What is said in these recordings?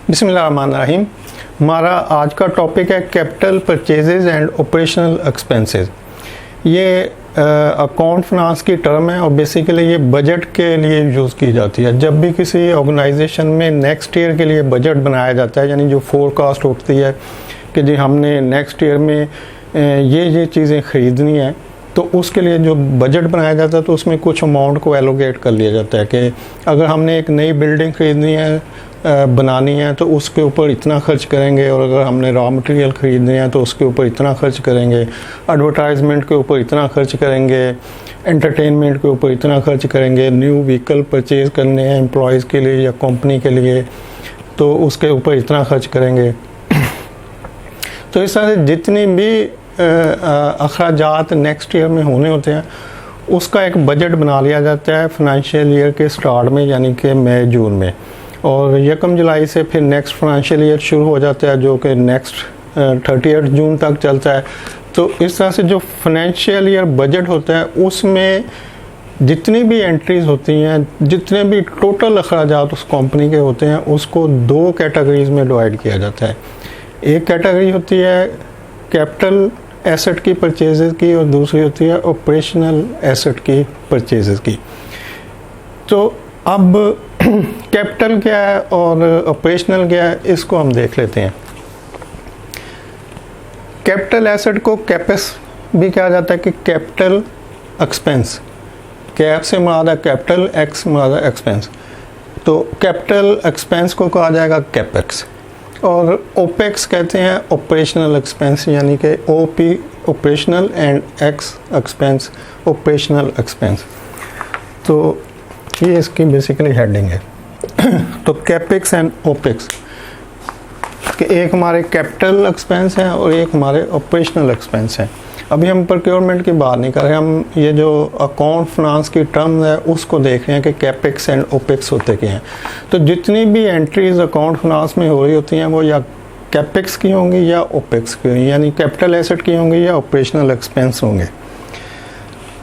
बिस्मिल्लाहिर्रहमानिर्रहीम। हमारा आज का टॉपिक है capital purchases and operational expenses. ये अकाउंट फाइनेंस की टर्म है और बेसिकली ये बजट के लिए यूज़ की जाती है। जब भी किसी ऑर्गेनाइजेशन में नेक्स्ट ईयर के लिए बजट बनाया जाता है, यानी जो फोरकास्ट होती है कि जी हमने नेक्स्ट ईयर में ये चीज़ें ख़रीदनी है, तो उसके लिए जो बजट बनाया जाता है तो उसमें कुछ अमाउंट को एलोकेट कर लिया जाता है कि अगर हमने एक नई बिल्डिंग ख़रीदनी है, बनानी है, तो उसके ऊपर इतना खर्च करेंगे, और अगर हमने रॉ मटेरियल ख़रीदने हैं तो उसके ऊपर इतना खर्च करेंगे, एडवर्टाइजमेंट के ऊपर इतना खर्च करेंगे, एंटरटेनमेंट के ऊपर इतना खर्च करेंगे, न्यू व्हीकल परचेज़ करने हैं एम्प्लॉयज़ के लिए या कंपनी के लिए तो उसके ऊपर इतना खर्च करेंगे। तो इस तरह से जितनी भी अखराजात नेक्स्ट ईयर में होने होते हैं उसका एक बजट बना लिया जाता है फाइनेंशियल ईयर के स्टार्ट में, यानी कि मई जून में, और 1 जुलाई से फिर नेक्स्ट फाइनेंशियल ईयर शुरू हो जाता है जो कि नेक्स्ट 30 जून तक चलता है। तो इस तरह से जो फाइनेंशियल ईयर बजट होता है उसमें जितनी भी एंट्रीज होती हैं, जितने भी टोटल अखराजात उस कंपनी के होते हैं, उसको 2 कैटेगरीज में डिवाइड किया जाता है। एक कैटेगरी होती है कैपिटल एसेट की परचेजेस की और दूसरी होती है ऑपरेशनल एसेट की परचेजेस की। तो अब कैपिटल क्या है और ऑपरेशनल क्या है, इसको हम देख लेते हैं। कैपिटल एसेट को कैपेक्स भी कहा जाता है कि कैपिटल एक्सपेंस। कैप से मुराद है कैपिटल, एक्स मुराद है एक्सपेंस, तो कैपिटल एक्सपेंस को कहा जाएगा कैपेक्स। और ओपेक्स कहते हैं ऑपरेशनल एक्सपेंस, यानी कि OP operational and x expense operational expense. तो ये इसकी बेसिकली हेडिंग है। तो कैपेक्स एंड ओपेक्स कि एक हमारे कैपिटल एक्सपेंस हैं और एक हमारे ऑपरेशनल एक्सपेंस हैं। अभी हम प्रोक्योरमेंट की बात नहीं कर रहे, हम ये जो अकाउंट फाइनेंस की टर्म है उसको देख रहे हैं कि कैपेक्स एंड ओपेक्स होते क्या हैं। तो जितनी भी एंट्रीज अकाउंट फाइनेंस में हो रही होती हैं वो या कैपेक्स की होंगी या ओपेक्स की होंगी, यानी कैपिटल एसेट की होंगी या ऑपरेशनल एक्सपेंस होंगे।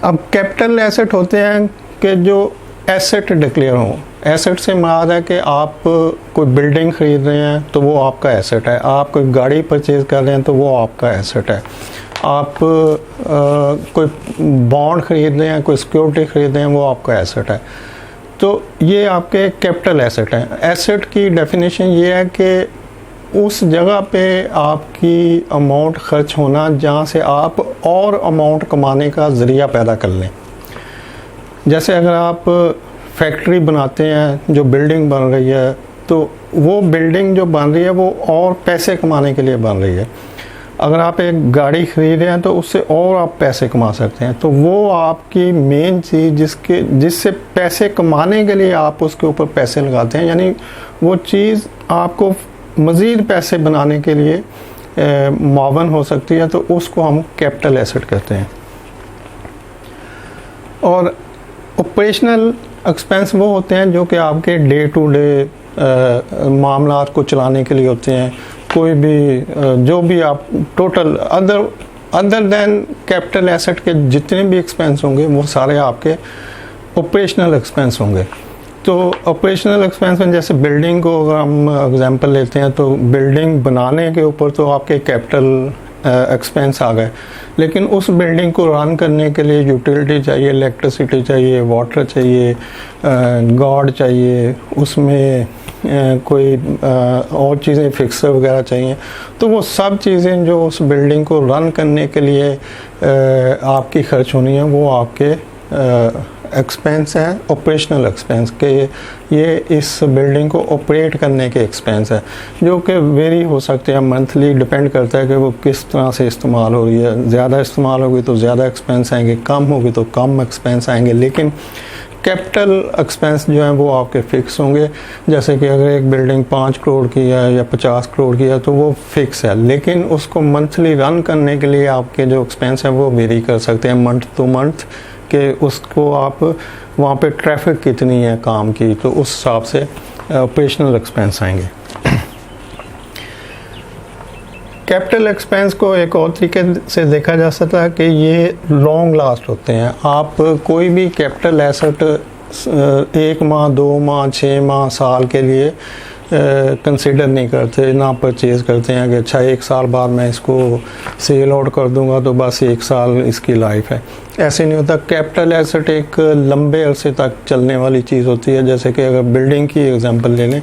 अब कैपिटल एसेट होते हैं कि जो एसेट डिक्लेयर हों। एसेट से मुराद है कि आप कोई बिल्डिंग ख़रीद रहे हैं तो वो आपका एसेट है, आप कोई गाड़ी परचेज़ कर रहे हैं तो वो आपका एसेट है, आप कोई बॉन्ड ख़रीद रहे हैं, कोई सिक्योरिटी ख़रीद रहे हैं, वो आपका एसेट है। तो ये आपके कैपिटल एसेट हैं। एसेट की डेफिनेशन ये है कि उस जगह पे आपकी अमाउंट खर्च होना जहाँ से आप और अमाउंट कमाने का ज़रिया पैदा कर लें। जैसे अगर आप फैक्ट्री बनाते हैं, जो बिल्डिंग बन रही है, तो वो बिल्डिंग जो बन रही है वो और पैसे कमाने के लिए बन रही है। अगर आप एक गाड़ी खरीद रहे हैं तो उससे और आप पैसे कमा सकते हैं। तो वो आपकी मेन चीज़ जिससे पैसे कमाने के लिए आप उसके ऊपर पैसे लगाते हैं, यानी वो चीज़ आपको मज़ीद पैसे बनाने के लिए मुआवन हो सकती है, तो उसको हम कैपिटल एसेट कहते हैं। और ऑपरेशनल एक्सपेंस वो होते हैं जो कि आपके डे टू डे मामलात को चलाने के लिए होते हैं। कोई भी जो भी आप total other than capital asset के जितने भी एक्सपेंस होंगे वो सारे आपके ऑपरेशनल एक्सपेंस होंगे। तो ऑपरेशनल एक्सपेंस में जैसे बिल्डिंग को अगर हम एग्जांपल लेते हैं तो बिल्डिंग बनाने के ऊपर तो आपके कैपिटल एक्सपेंस आ गए, लेकिन उस बिल्डिंग को रन करने के लिए यूटिलिटी चाहिए, इलेक्ट्रिसिटी चाहिए, वाटर चाहिए, गार्ड चाहिए, उसमें कोई और चीज़ें फिक्सर वगैरह चाहिए। तो वो सब चीज़ें जो उस बिल्डिंग को रन करने के लिए आपकी खर्च होनी है वो आपके एक्सपेंस है, ऑपरेशनल एक्सपेंस के ये इस बिल्डिंग को ऑपरेट करने के एक्सपेंस है, जो कि वेरी हो सकते हैं मंथली, डिपेंड करता है कि वो किस तरह से इस्तेमाल हो रही है। ज़्यादा इस्तेमाल होगी तो ज़्यादा एक्सपेंस आएंगे, कम होगी तो कम एक्सपेंस आएंगे, लेकिन कैपिटल एक्सपेंस जो हैं वो आपके फ़िक्स होंगे। जैसे कि अगर एक बिल्डिंग 5 करोड़ की है या 50 करोड़ की है तो वो फ़िक्स है, लेकिन उसको मंथली रन करने के लिए आपके जो एक्सपेंस हैं वो वेरी कर सकते हैं मंथ टू मंथ, कि उसको आप वहाँ पे ट्रैफिक कितनी है काम की, तो उस हिसाब से ऑपरेशनल एक्सपेंस आएंगे। कैपिटल एक्सपेंस को एक और तरीके से देखा जा सकता है कि ये लॉन्ग लास्ट होते हैं। आप कोई भी कैपिटल एसेट 1 माह, 2 माह, 6 माह, साल के लिए कंसिडर नहीं करते, ना परचेज़ करते हैं कि अच्छा 1 साल बाद मैं इसको सेल आउट कर दूंगा तो बस 1 साल इसकी लाइफ है। ऐसे नहीं होता। कैपिटल एसेट एक लंबे अरसे तक चलने वाली चीज़ होती है। जैसे कि अगर बिल्डिंग की एग्जांपल ले लें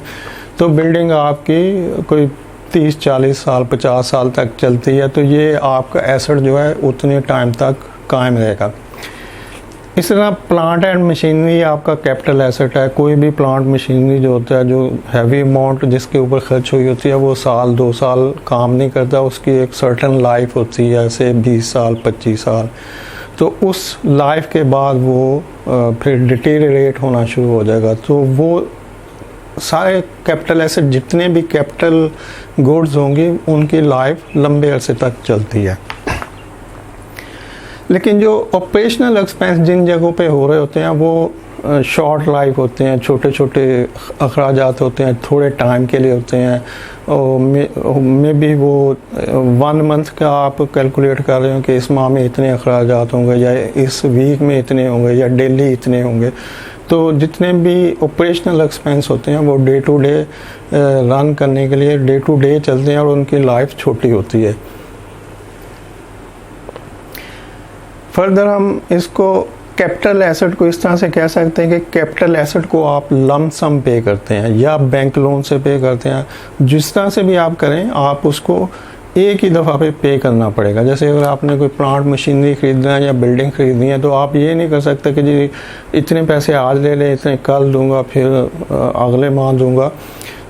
तो बिल्डिंग आपकी कोई 30-40 साल 50 साल तक चलती है, तो ये आपका एसेट जो है उतने टाइम तक कायम रहेगा। इस तरह प्लांट एंड मशीनरी आपका कैपिटल एसेट है। कोई भी प्लांट मशीनरी जो होता है, जो हैवी अमाउंट जिसके ऊपर खर्च हुई होती है, वो साल 2 साल काम नहीं करता, उसकी एक सर्टन लाइफ होती है, जैसे 20 साल 25 साल। तो उस लाइफ के बाद वो फिर डिटेरिएट होना शुरू हो जाएगा। तो वो सारे कैपिटल एसेट जितने भी कैपिटल गुड्स होंगे उनकी लाइफ लंबे अरसे तक चलती है। लेकिन जो ऑपरेशनल एक्सपेंस जिन जगहों पे हो रहे होते हैं वो शॉर्ट लाइफ होते हैं, छोटे छोटे अखराजात होते हैं, थोड़े टाइम के लिए होते हैं। और मे भी वो 1 मंथ का आप कैलकुलेट कर रहे हो कि इस माह में इतने अखराजात होंगे या इस वीक में इतने होंगे या डेली इतने होंगे। तो जितने भी ऑपरेशनल एक्सपेंस होते हैं वो डे टू डे रन करने के लिए डे टू डे चलते हैं और उनकी लाइफ छोटी होती है। फर्दर हम इसको कैपिटल एसेट को इस तरह से कह सकते हैं कि कैपिटल एसेट को आप लम सम पे करते हैं या बैंक लोन से पे करते हैं। जिस तरह से भी आप करें, आप उसको एक ही दफ़ा पे करना पड़ेगा। जैसे अगर आपने कोई प्लांट मशीनरी खरीदना है या बिल्डिंग खरीदनी है तो आप ये नहीं कर सकते कि जी इतने पैसे आज ले लें, इतने कल दूंगा, फिर अगले माह दूंगा।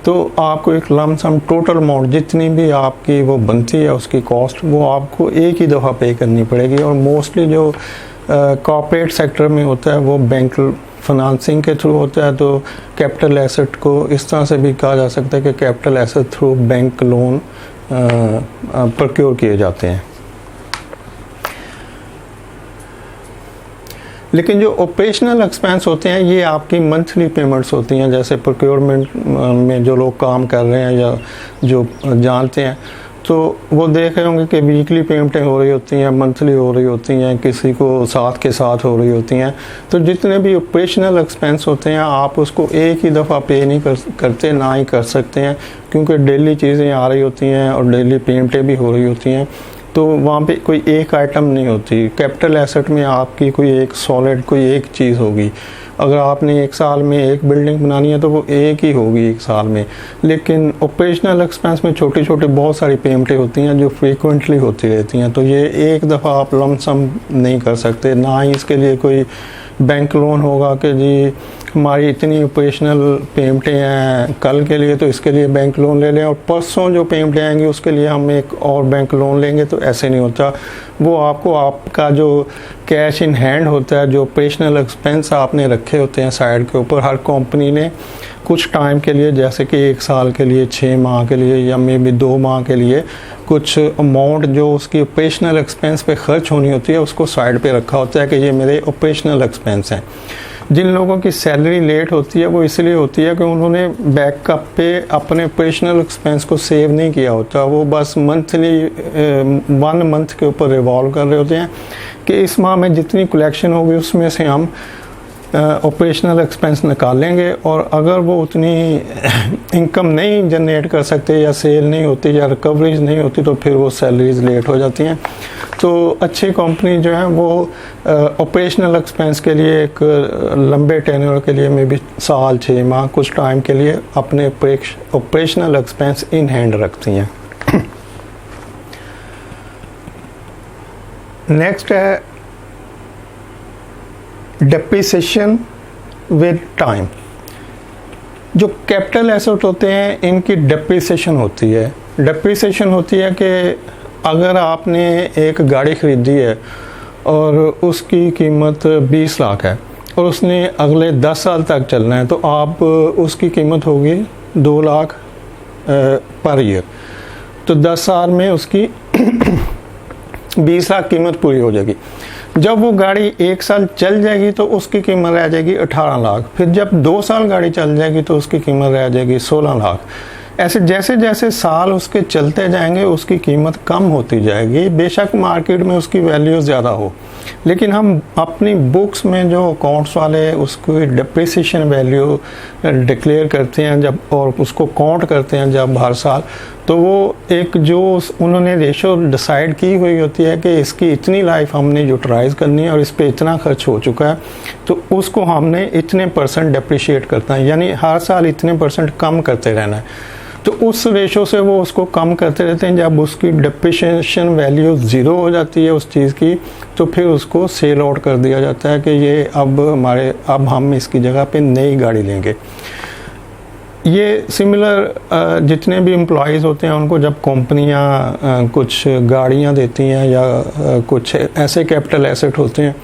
तो आपको एक लम सम टोटल अमाउंट जितनी भी आपकी वो बनती है उसकी कॉस्ट, वो आपको एक ही दफ़ा पे करनी पड़ेगी। और मोस्टली जो कॉर्पोरेट सेक्टर में होता है वो बैंक फाइनेंसिंग के थ्रू होता है। तो कैपिटल एसेट को इस तरह से भी कहा जा सकता है कि capital asset through bank loan procure किए जाते हैं। लेकिन जो ऑपरेशनल एक्सपेंस होते हैं ये आपकी मंथली पेमेंट्स होती हैं। जैसे प्रोक्योरमेंट में जो लोग काम कर रहे हैं या जो जानते हैं तो वो देख रहे होंगे कि वीकली पेमेंटें हो रही होती हैं, मंथली हो रही होती हैं, किसी को साथ के साथ हो रही होती हैं। तो जितने भी ऑपरेशनल एक्सपेंस होते हैं आप उसको एक ही दफ़ा पे नहीं करते, ना ही कर सकते हैं, क्योंकि डेली चीज़ें आ रही होती हैं और डेली पेमेंटें भी हो रही होती हैं। तो वहाँ पे कोई एक आइटम नहीं होती। कैपिटल एसेट में आपकी कोई एक सॉलिड कोई एक चीज़ होगी। अगर आपने 1 साल में एक बिल्डिंग बनानी है तो वो एक ही होगी 1 साल में। लेकिन ऑपरेशनल एक्सपेंस में छोटी छोटी बहुत सारी पेमेंटें होती हैं जो फ्रीक्वेंटली होती रहती हैं। तो ये एक दफ़ा आप लमसम नहीं कर सकते, ना ही इसके लिए कोई बैंक लोन होगा कि जी हमारी इतनी ऑपरेशनल पेमेंटें हैं कल के लिए तो इसके लिए बैंक लोन ले लें और परसों जो पेमेंटें आएंगी उसके लिए हम एक और बैंक लोन लेंगे। तो ऐसे नहीं होता। वो आपको आपका जो कैश इन हैंड होता है, जो ऑपरेशनल एक्सपेंस आपने रखे होते हैं साइड के ऊपर, हर कंपनी ने कुछ टाइम के लिए, जैसे कि 1 साल के लिए, 6 माह के लिए या मे बी 2 माह के लिए कुछ अमाउंट जो उसकी ऑपरेशनल एक्सपेंस पे खर्च होनी होती है उसको साइड पे रखा होता है कि ये मेरे ऑपरेशनल एक्सपेंस हैं। जिन लोगों की सैलरी लेट होती है वो इसलिए होती है कि उन्होंने बैकअप पे अपने ऑपरेशनल एक्सपेंस को सेव नहीं किया होता। वो बस मंथली 1 मंथ के ऊपर रिवॉल्व कर रहे होते हैं कि इस माह में जितनी कलेक्शन होगी उसमें से हम ऑपरेशनल एक्सपेंस निकालेंगे, और अगर वो उतनी इनकम नहीं जनरेट कर सकते या सेल नहीं होती या रिकवरीज नहीं होती तो फिर वो सैलरीज लेट हो जाती हैं। तो अच्छी कंपनी जो है वो ऑपरेशनल एक्सपेंस के लिए एक लंबे टेन्योर के लिए में भी साल 6 माह कुछ टाइम के लिए अपने ऑपरेशनल एक्सपेंस इन हैंड रखती हैं। नेक्स्ट है डेप्रिसिएशन विद टाइम। जो कैपिटल एसेट होते हैं इनकी डेप्रिसिएशन होती है। डेप्रिसिएशन होती है कि अगर आपने एक गाड़ी खरीदी है और उसकी कीमत 20 लाख है और उसने अगले 10 साल तक चलना है तो आप उसकी कीमत होगी 2 लाख पर ईयर। तो 10 साल में उसकी 20 लाख कीमत पूरी हो जाएगी। जब वो गाड़ी 1 साल चल जाएगी तो उसकी कीमत रह जाएगी 18 लाख। फिर जब 2 साल गाड़ी चल जाएगी तो उसकी कीमत रह जाएगी 16 लाख। ऐसे जैसे जैसे साल उसके चलते जाएंगे उसकी कीमत कम होती जाएगी, बेशक मार्केट में उसकी वैल्यू ज़्यादा हो, लेकिन हम अपनी बुक्स में जो अकाउंट्स वाले उसकी डिप्रिसिएशन वैल्यू डिक्लेयर करते हैं जब, और उसको काउंट करते हैं जब हर साल, तो वो एक जो उन्होंने रेशो डिसाइड की हुई होती है कि इसकी इतनी लाइफ हमने यूटिलाइज करनी है और इस पे इतना खर्च हो चुका है, तो उसको हमने इतने % डिप्रिशिएट करना है, यानी हर साल इतने % कम करते रहना है। तो उस रेशो से वो उसको कम करते रहते हैं। जब उसकी डिप्रिशिएशन वैल्यू 0 हो जाती है उस चीज़ की, तो फिर उसको सेल आउट कर दिया जाता है कि ये अब हम इसकी जगह पे नई गाड़ी लेंगे। ये सिमिलर जितने भी एम्प्लॉयज़ होते हैं उनको जब कंपनियां कुछ गाड़ियां देती हैं या कुछ ऐसे कैपिटल एसेट होते हैं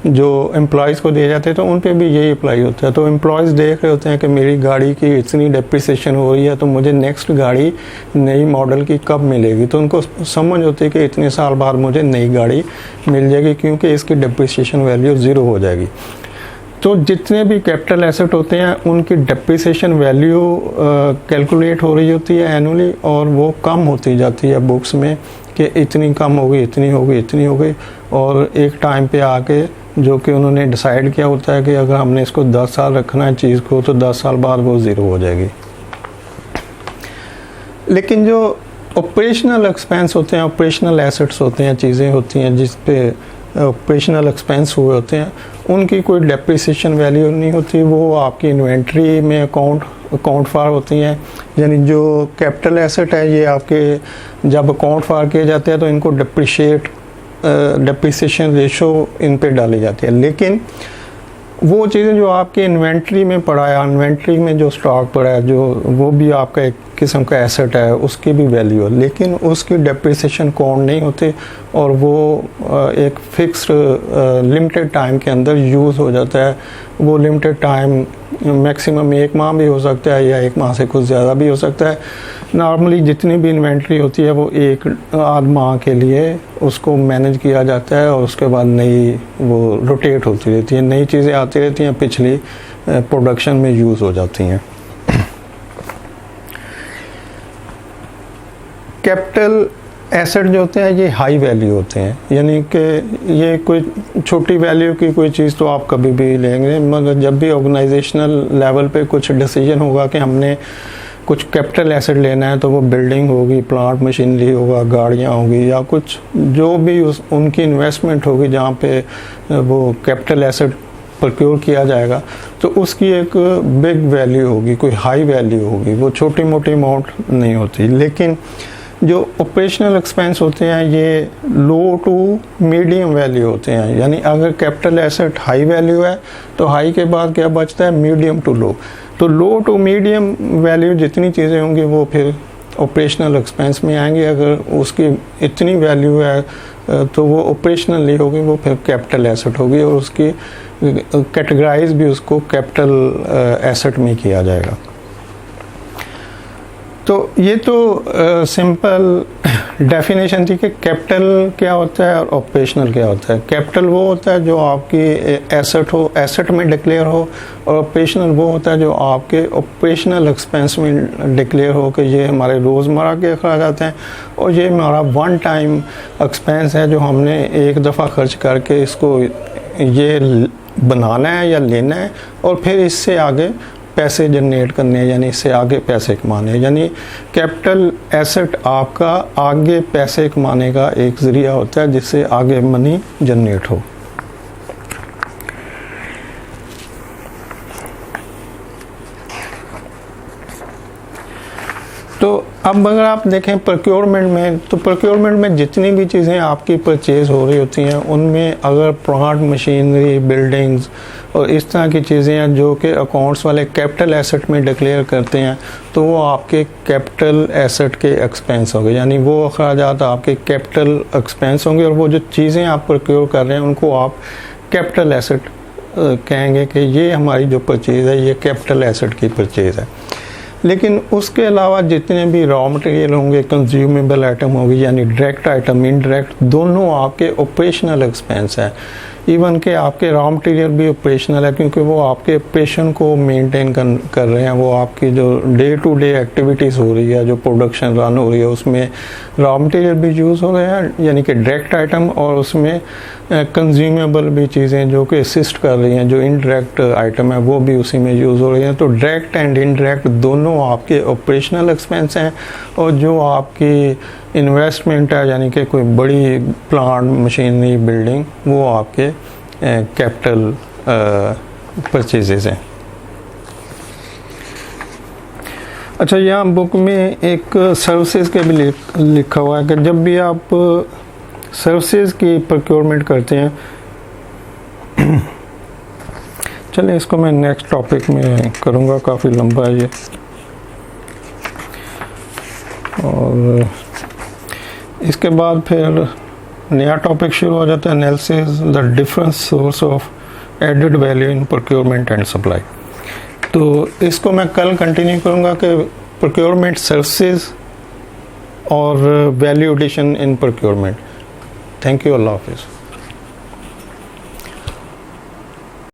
जो एम्प्लॉयज़ को दिए जाते हैं, तो उन पे भी यही अप्लाई होता है। तो एम्प्लॉयज़ देख रहे होते हैं कि मेरी गाड़ी की इतनी डिप्रिसिएशन हो रही है, तो मुझे नेक्स्ट गाड़ी नई मॉडल की कब मिलेगी, तो उनको समझ होती है कि इतने साल बाद मुझे नई गाड़ी मिल जाएगी क्योंकि इसकी डिप्रिसिएशन वैल्यू 0 हो जाएगी। तो जितने भी कैपिटल एसेट होते हैं उनकी डिप्रिसिएशन वैल्यू कैलकुलेट हो रही होती है एनुअली, और वो कम होती जाती है बुक्स में कि इतनी कम हो गई, इतनी हो गई, इतनी हो गई, और एक टाइम पे आके जो कि उन्होंने डिसाइड किया होता है कि अगर हमने इसको 10 साल रखना है चीज़ को, तो 10 साल बाद वो 0 हो जाएगी। लेकिन जो ऑपरेशनल एक्सपेंस होते हैं, ऑपरेशनल एसेट्स होते हैं, चीज़ें होती हैं जिस पे ऑपरेशनल एक्सपेंस हुए होते हैं, उनकी कोई डेप्रिसिएशन वैल्यू नहीं होती, वो आपकी इन्वेंट्री में अकाउंट फॉर होती हैं। यानी जो कैपिटल एसेट है ये आपके जब अकाउंट फॉर किए जाते हैं तो इनको डेप्रिसिएशन रेशो इन पे डाली जाती है। लेकिन वो चीज़ें जो आपके इन्वेंट्री में पड़ा है, इन्वेंट्री में जो स्टॉक पड़ा है, जो वो भी आपका एक किस्म का एसेट है, उसकी भी वैल्यू है, लेकिन उसकी डेप्रिसिएशन काउंट नहीं होती और वो एक फिक्स्ड लिमिटेड टाइम के अंदर यूज़ हो जाता है। वो लिमिटेड टाइम मैक्सिमम 1 माह भी हो सकता है या 1 माह से कुछ ज़्यादा भी हो सकता है। नॉर्मली जितनी भी इन्वेंट्री होती है वो 1-8 माह के लिए उसको मैनेज किया जाता है और उसके बाद नई वो रोटेट होती रहती है, नई चीज़ें आती रहती हैं, पिछली प्रोडक्शन में यूज़ हो जाती हैं। कैपिटल एसेट जो होते हैं ये हाई वैल्यू होते हैं, यानी कि ये कोई छोटी वैल्यू की कोई चीज़ तो आप कभी भी लेंगे, मगर जब भी ऑर्गेनाइजेशनल लेवल पे कुछ डिसीजन होगा कि हमने कुछ कैपिटल एसेट लेना है, तो वो बिल्डिंग होगी, प्लांट मशीनरी होगा, गाड़ियाँ होगी, या कुछ जो भी उनकी इन्वेस्टमेंट होगी जहाँ पे वो कैपिटल एसेट प्रोक्योर किया जाएगा, तो उसकी एक बिग वैल्यू होगी, कोई हाई वैल्यू होगी, वो छोटी मोटी अमाउंट नहीं होती। लेकिन जो ऑपरेशनल एक्सपेंस होते हैं ये लो टू मीडियम वैल्यू होते हैं, यानी अगर कैपिटल एसेट हाई वैल्यू है तो हाई के बाद क्या बचता है, मीडियम टू लो। तो लो टू मीडियम वैल्यू जितनी चीज़ें होंगी वो फिर ऑपरेशनल एक्सपेंस में आएंगी। अगर उसकी इतनी वैल्यू है तो वो ऑपरेशनल नहीं होगी, वो फिर कैपिटल एसेट होगी और उसकी कैटेगराइज भी उसको कैपिटल एसेट में किया जाएगा। तो ये तो सिंपल डेफिनेशन थी कि कैपिटल क्या होता है और ऑपरेशनल क्या होता है। कैपिटल वो होता है जो आपकी एसेट हो, एसेट में डिक्लेयर हो, और ऑपरेशनल वो होता है जो आपके ऑपरेशनल एक्सपेंस में डिक्लेयर हो कि ये हमारे रोज़मर्रा के अखराजात हैं और ये हमारा वन टाइम एक्सपेंस है जो हमने एक दफ़ा खर्च करके इसको ये बनाना है या लेना है और फिर इससे आगे पैसे जनरेट करने हैं, यानी इससे आगे पैसे कमाने हैं। यानी कैपिटल एसेट आपका आगे पैसे कमाने का एक ज़रिया होता है जिससे आगे मनी जनरेट हो। तो अब अगर आप देखें प्रोक्योरमेंट में, तो प्रोक्योरमेंट में जितनी भी चीज़ें आपकी परचेज हो रही होती हैं उनमें अगर प्लांट मशीनरी, बिल्डिंग्स और इस तरह की चीज़ें हैं जो कि अकाउंट्स वाले कैपिटल एसेट में डिक्लेयर करते हैं, तो वो आपके कैपिटल एसेट के एक्सपेंस होंगे, यानी वो अखराजात आपके कैपिटल एक्सपेंस होंगे और वो जो चीज़ें आप प्रोक्योर कर रहे हैं उनको आप कैपिटल एसेट कहेंगे कि ये हमारी जो परचेज़ है ये कैपिटल एसेट की परचेज़ है। लेकिन उसके अलावा जितने भी रॉ मटेरियल होंगे, कंज्यूमेबल आइटम होगी, यानी डायरेक्ट आइटम, इनडायरेक्ट, दोनों आपके ऑपरेशनल एक्सपेंस हैं। इवन के आपके रॉ मटेरियल भी ऑपरेशनल है, क्योंकि वो आपके ऑपरेशन को मेंटेन कर रहे हैं। वो आपकी जो डे टू डे एक्टिविटीज़ हो रही है, जो प्रोडक्शन रन हो रही है, उसमें रॉ मटेरियल भी यूज़ हो रहे हैं, यानी कि डायरेक्ट आइटम, और उसमें कंज्यूमेबल भी चीज़ें जो कि असिस्ट कर रही हैं, जो इनडायरेक्ट आइटम है वो भी उसी में यूज़ हो रही हैं। तो डायरेक्ट एंड इनडायरेक्ट दोनों आपके ऑपरेशनल एक्सपेंस हैं, और जो आपकी इन्वेस्टमेंट है, यानी कि कोई बड़ी प्लांट मशीनरी बिल्डिंग, वो आपके कैपिटल परचेजेस हैं। अच्छा, यहाँ बुक में एक सर्विसेज के भी लिखा हुआ है कि जब भी आप सर्विसेज की प्रोक्योरमेंट करते हैं, चलिए इसको मैं नेक्स्ट टॉपिक में करूँगा, काफ़ी लंबा है ये। और इसके बाद फिर नया टॉपिक शुरू हो जाता है, analysis the different source of added value in procurement and supply. तो इसको मैं कल कंटिन्यू करूँगा कि प्रोक्योरमेंट सर्विसेज और value addition in procurement. Thank you, अल्लाह हाफिज़।